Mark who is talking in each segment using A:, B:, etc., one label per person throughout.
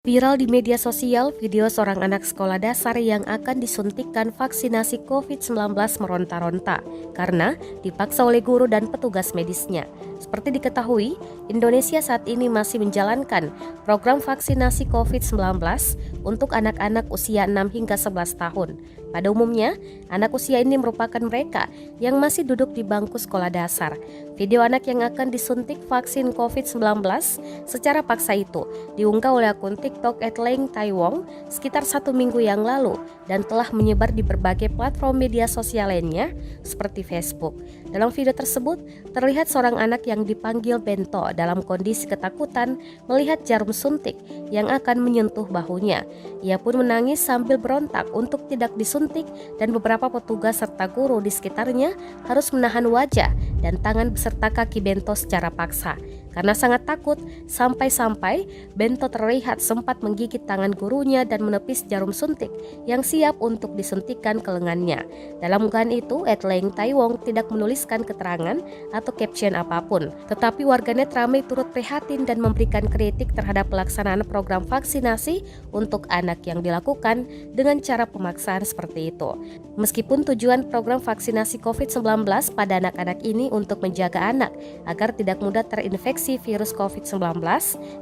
A: Viral di media sosial, video seorang anak sekolah dasar yang akan disuntikkan vaksinasi COVID-19 meronta-ronta karena dipaksa oleh guru dan petugas medisnya. Seperti diketahui, Indonesia saat ini masih menjalankan program vaksinasi COVID-19 untuk anak-anak usia 6 hingga 11 tahun. Pada umumnya, anak usia ini merupakan mereka yang masih duduk di bangku sekolah dasar. Video anak yang akan disuntik vaksin COVID-19 secara paksa itu diunggah oleh akun TikTok @lengtaiwong sekitar 1 minggu yang lalu dan telah menyebar di berbagai platform media sosial lainnya seperti Facebook. Dalam video tersebut, terlihat seorang anak yang dipanggil Bento dalam kondisi ketakutan melihat jarum suntik yang akan menyentuh bahunya. Ia pun menangis sambil berontak untuk tidak disuntik dan beberapa petugas serta guru di sekitarnya harus menahan wajah dan tangan beserta kaki Bento secara paksa. Karena sangat takut, sampai-sampai Bento terlihat sempat menggigit tangan gurunya dan menepis jarum suntik yang siap untuk disuntikkan ke lengannya. Dalam unggahan itu, @lengtaiwong tidak menuliskan keterangan atau caption apapun. Tetapi warganet ramai turut prihatin dan memberikan kritik terhadap pelaksanaan program vaksinasi untuk anak yang dilakukan dengan cara pemaksaan seperti itu. Meskipun tujuan program vaksinasi COVID-19 pada anak-anak ini untuk menjaga anak agar tidak mudah terinfeksi virus COVID-19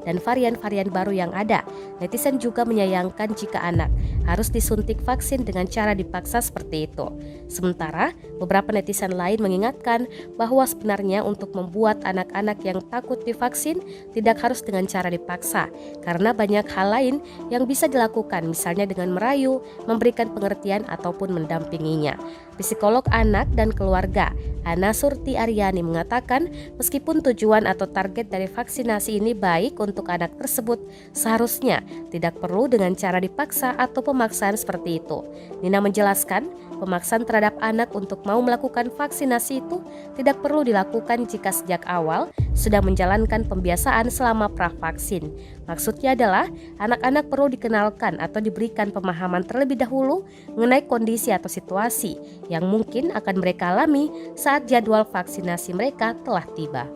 A: dan varian-varian baru yang ada, netizen juga menyayangkan jika anak harus disuntik vaksin dengan cara dipaksa seperti itu. Sementara, beberapa netizen lain mengingatkan bahwa sebenarnya untuk membuat anak-anak yang takut divaksin tidak harus dengan cara dipaksa, karena banyak hal lain yang bisa dilakukan, misalnya dengan merayu, memberikan pengertian ataupun mendampinginya. Psikolog anak dan keluarga, Ana Surti Aryani mengatakan, meskipun tujuan atau target dari vaksinasi ini baik untuk anak tersebut, seharusnya tidak perlu dengan cara dipaksa atau pemaksaan seperti itu. Nina menjelaskan, pemaksaan terhadap anak untuk mau melakukan vaksinasi itu tidak perlu dilakukan jika sejak awal sudah menjalankan pembiasaan selama pravaksin. Maksudnya adalah anak-anak perlu dikenalkan atau diberikan pemahaman terlebih dahulu mengenai kondisi atau situasi yang mungkin akan mereka alami saat jadwal vaksinasi mereka telah tiba.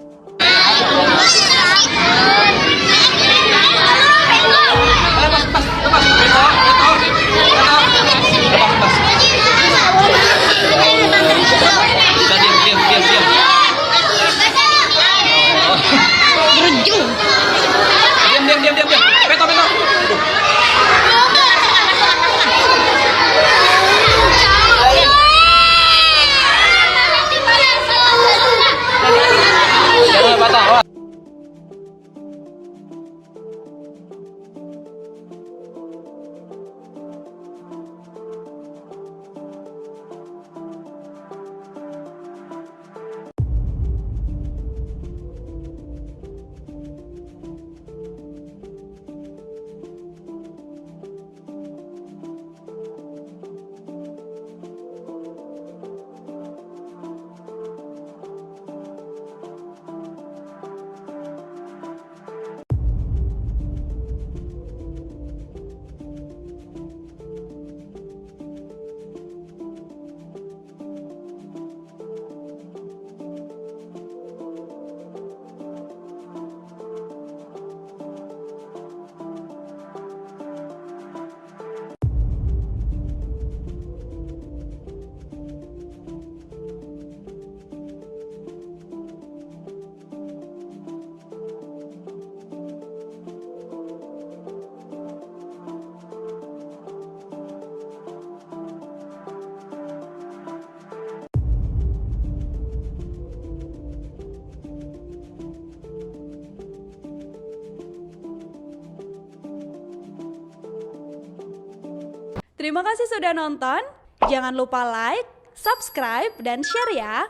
B: Terima kasih sudah nonton. Jangan lupa like, subscribe, dan share ya.